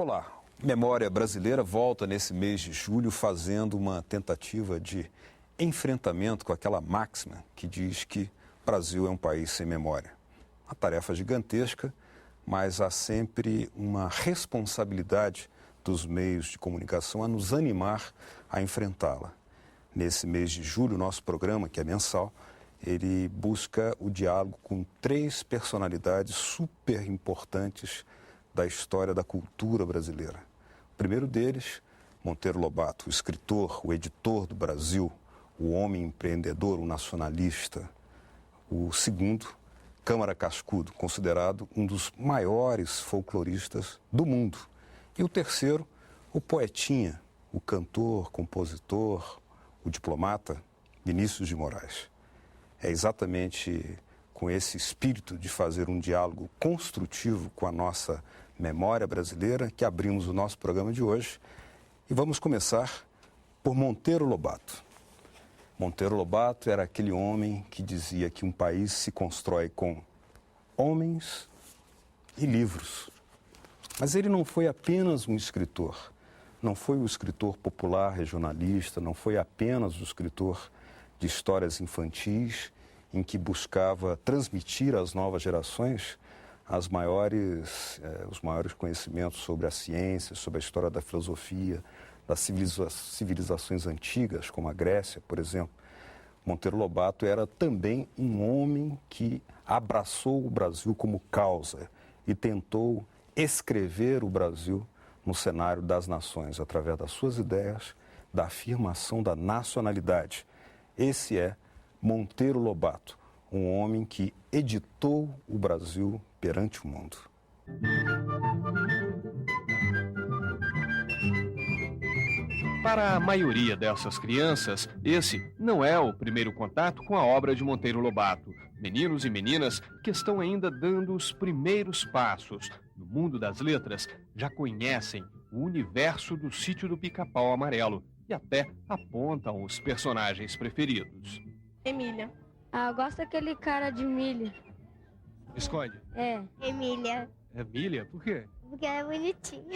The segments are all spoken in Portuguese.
Olá, Memória Brasileira volta nesse mês de julho fazendo uma tentativa de enfrentamento com aquela máxima que diz que o Brasil é um país sem memória. Uma tarefa gigantesca, mas há sempre uma responsabilidade dos meios de comunicação a nos animar a enfrentá-la. Nesse mês de julho, nosso programa, que é mensal, ele busca o diálogo com 3 personalidades super importantes da história da cultura brasileira. O primeiro deles, Monteiro Lobato, o escritor, o editor do Brasil, o homem empreendedor, o nacionalista. O segundo, Câmara Cascudo, considerado um dos maiores folcloristas do mundo. E o terceiro, o poetinha, o cantor, compositor, o diplomata, Vinícius de Moraes. É exatamente com esse espírito de fazer um diálogo construtivo com a nossa memória brasileira que abrimos o nosso programa de hoje. E vamos começar por Monteiro Lobato. Monteiro Lobato era aquele homem que dizia que um país se constrói com homens e livros. Mas ele não foi apenas um escritor, não foi o escritor popular regionalista, não foi apenas o escritor de histórias infantis em que buscava transmitir às novas gerações os maiores conhecimentos sobre a ciência, sobre a história da filosofia, das civilizações antigas, como a Grécia, por exemplo. Monteiro Lobato era também um homem que abraçou o Brasil como causa e tentou escrever o Brasil no cenário das nações, através das suas ideias, da afirmação da nacionalidade. Esse é Monteiro Lobato, um homem que editou o Brasil perante o mundo. Para a maioria dessas crianças, esse não é o primeiro contato com a obra de Monteiro Lobato. Meninos e meninas que estão ainda dando os primeiros passos no mundo das letras já conhecem o universo do Sítio do Pica-Pau Amarelo e até apontam os personagens preferidos. Emília. Eu gosto daquele cara de Emília. Escolhe. Emília. Emília, por quê? Porque é bonitinho.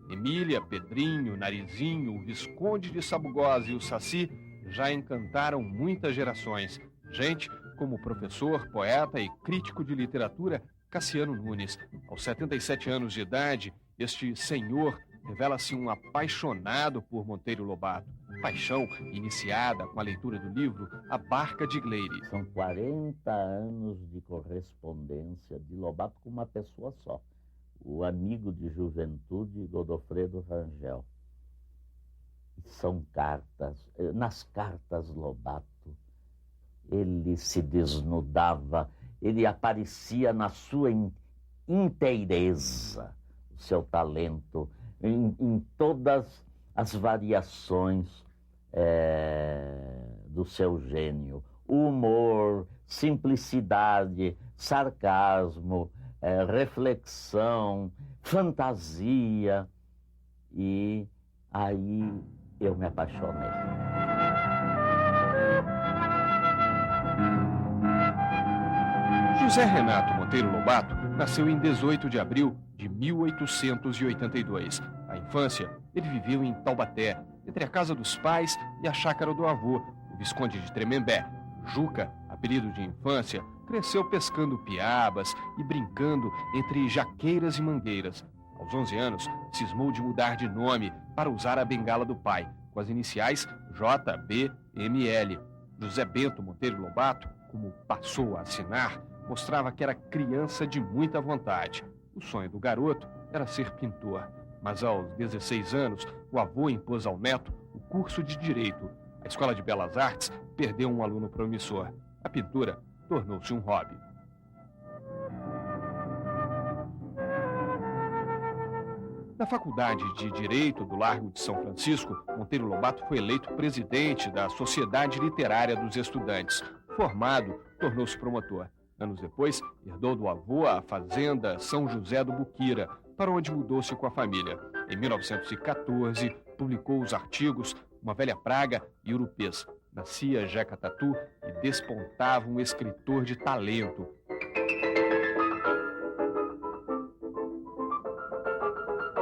Emília, Pedrinho, Narizinho, o Visconde de Sabugosa e o Saci já encantaram muitas gerações. Gente como o professor, poeta e crítico de literatura Cassiano Nunes. Aos 77 anos de idade, este senhor revela-se um apaixonado por Monteiro Lobato. Paixão iniciada com a leitura do livro A Barca de Gleire. São 40 anos de correspondência de Lobato com uma pessoa só, o amigo de juventude Godofredo Rangel. São cartas. Nas cartas Lobato, ele se desnudava, ele aparecia na sua inteireza, o seu talento, em todas as variações do seu gênio. Humor, simplicidade, sarcasmo, reflexão, fantasia. E aí eu me apaixonei. José Renato Monteiro Lobato nasceu em 18 de abril de 1882. Na infância, ele viveu em Taubaté, entre a casa dos pais e a chácara do avô, o Visconde de Tremembé. Juca, apelido de infância, cresceu pescando piabas e brincando entre jaqueiras e mangueiras. Aos 11 anos, cismou de mudar de nome para usar a bengala do pai, com as iniciais JBML. José Bento Monteiro Lobato, como passou a assinar, mostrava que era criança de muita vontade. O sonho do garoto era ser pintor, mas aos 16 anos, o avô impôs ao neto o curso de Direito. A Escola de Belas Artes perdeu um aluno promissor. A pintura tornou-se um hobby. Na Faculdade de Direito do Largo de São Francisco, Monteiro Lobato foi eleito presidente da Sociedade Literária dos Estudantes. Formado, tornou-se promotor. Anos depois, herdou do avô a fazenda São José do Buquira, para onde mudou-se com a família. Em 1914, publicou os artigos Uma Velha Praga e Urupês. Nascia Jeca Tatu e despontava um escritor de talento.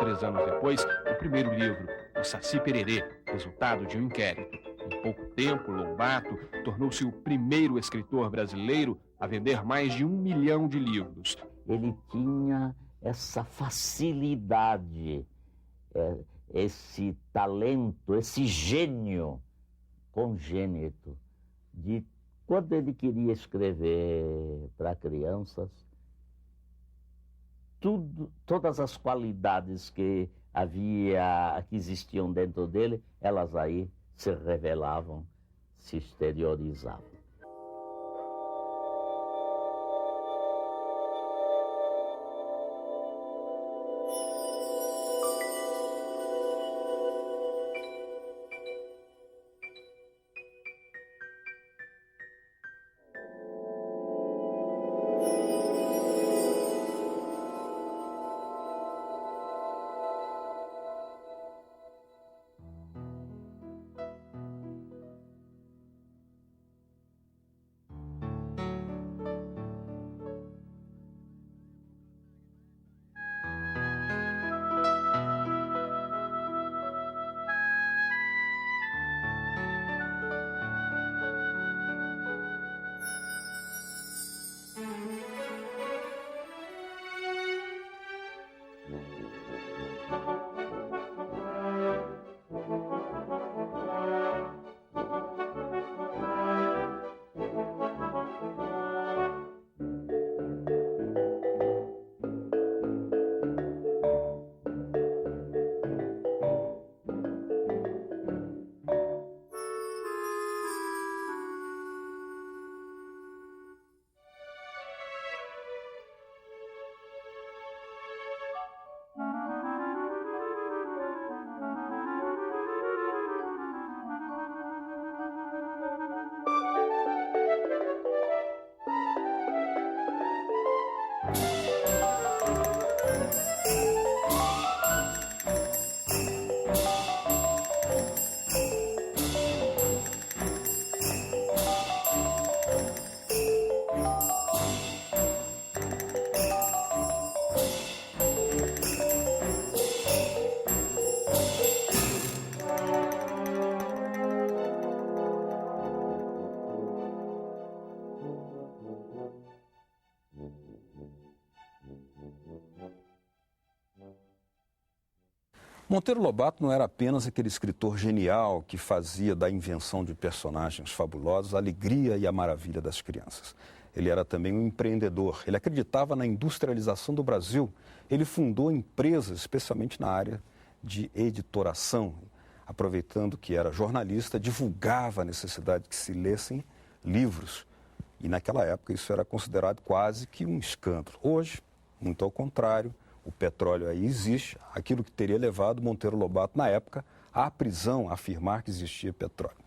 3 anos depois, o primeiro livro, O Saci Pererê, resultado de um inquérito. Em pouco tempo, Lobato tornou-se o primeiro escritor brasileiro a vender mais de 1 milhão de livros. Ele tinha essa facilidade, esse talento, esse gênio congênito de, quando ele queria escrever para crianças, todas as qualidades que existiam dentro dele, elas aí se revelavam, se exteriorizavam. Monteiro Lobato não era apenas aquele escritor genial que fazia da invenção de personagens fabulosos a alegria e a maravilha das crianças. Ele era também um empreendedor. Ele acreditava na industrialização do Brasil. Ele fundou empresas, especialmente na área de editoração. Aproveitando que era jornalista, divulgava a necessidade de que se lessem livros. E naquela época isso era considerado quase que um escândalo. Hoje, muito ao contrário, o petróleo aí existe, aquilo que teria levado Monteiro Lobato, na época, à prisão, a afirmar que existia petróleo.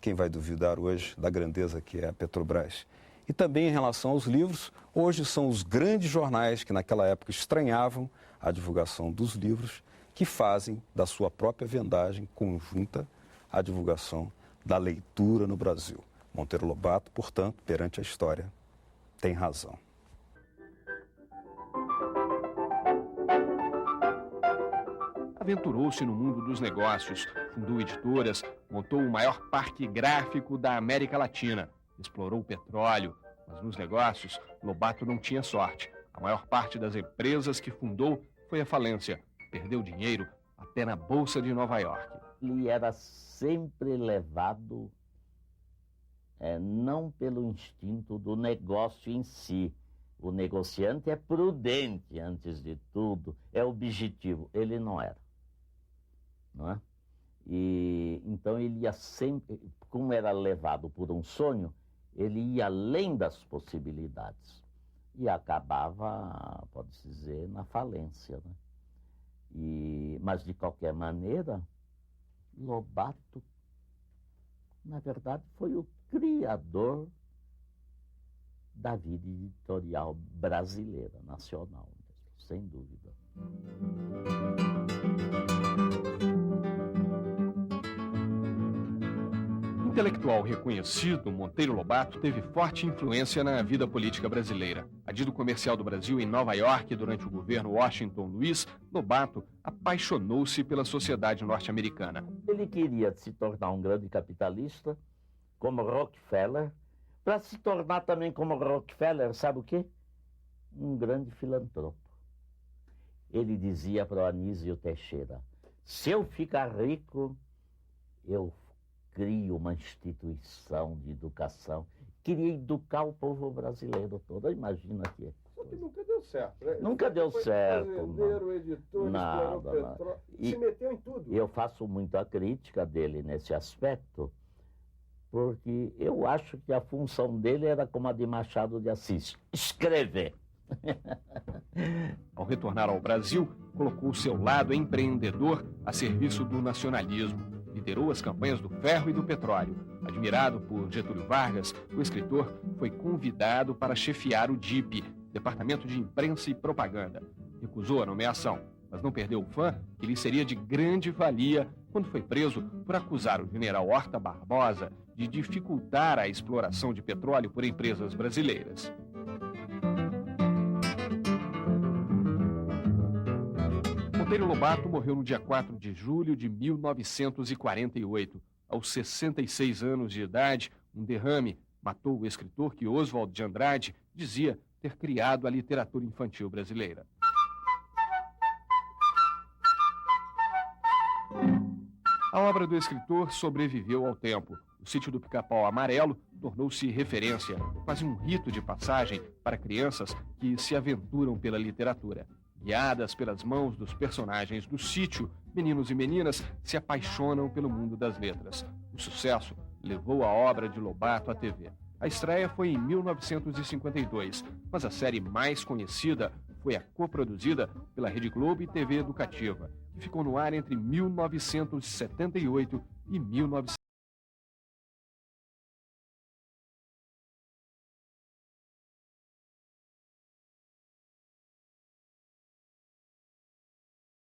Quem vai duvidar hoje da grandeza que é a Petrobras? E também em relação aos livros, hoje são os grandes jornais que naquela época estranhavam a divulgação dos livros, que fazem da sua própria vendagem conjunta a divulgação da leitura no Brasil. Monteiro Lobato, portanto, perante a história, tem razão. Aventurou-se no mundo dos negócios, fundou editoras, montou o maior parque gráfico da América Latina, explorou o petróleo, mas nos negócios, Lobato não tinha sorte. A maior parte das empresas que fundou foi à falência, perdeu dinheiro até na Bolsa de Nova York. Ele era sempre levado, não pelo instinto do negócio em si. O negociante é prudente antes de tudo, é objetivo. Ele não era. Não é? E então ele ia sempre, como era levado por um sonho, ele ia além das possibilidades e acabava, pode-se dizer, na falência, né? Mas de qualquer maneira, Lobato, na verdade, foi o criador da vida editorial brasileira, nacional, sem dúvida. Em Intelectual reconhecido, Monteiro Lobato teve forte influência na vida política brasileira. Adido comercial do Brasil em Nova York durante o governo Washington Luiz, Lobato apaixonou-se pela sociedade norte-americana. Ele queria se tornar um grande capitalista, como Rockefeller, para se tornar também como Rockefeller, sabe o quê? Um grande filantropo. Ele dizia para o Anísio Teixeira: se eu ficar rico, eu crio uma instituição de educação. Queria educar o povo brasileiro todo. Imagina que... Só que nunca deu certo, né? Nunca deu certo. Fazendeiro, editor, explorou petróleo, se meteu em tudo. Eu faço muito a crítica dele nesse aspecto, porque eu acho que a função dele era como a de Machado de Assis: escrever. Ao retornar ao Brasil, colocou seu lado empreendedor a serviço do nacionalismo. Liderou as campanhas do ferro e do petróleo. Admirado por Getúlio Vargas, o escritor foi convidado para chefiar o DIP, Departamento de Imprensa e Propaganda. Recusou a nomeação, mas não perdeu o fã que lhe seria de grande valia quando foi preso por acusar o general Horta Barbosa de dificultar a exploração de petróleo por empresas brasileiras. Monteiro Lobato morreu no dia 4 de julho de 1948. Aos 66 anos de idade, um derrame matou o escritor que Oswald de Andrade dizia ter criado a literatura infantil brasileira. A obra do escritor sobreviveu ao tempo. O Sítio do Pica-Pau Amarelo tornou-se referência, quase um rito de passagem para crianças que se aventuram pela literatura. Guiadas pelas mãos dos personagens do sítio, meninos e meninas se apaixonam pelo mundo das letras. O sucesso levou a obra de Lobato à TV. A estreia foi em 1952, mas a série mais conhecida foi a coproduzida pela Rede Globo e TV Educativa, que ficou no ar entre 1978 e 1980.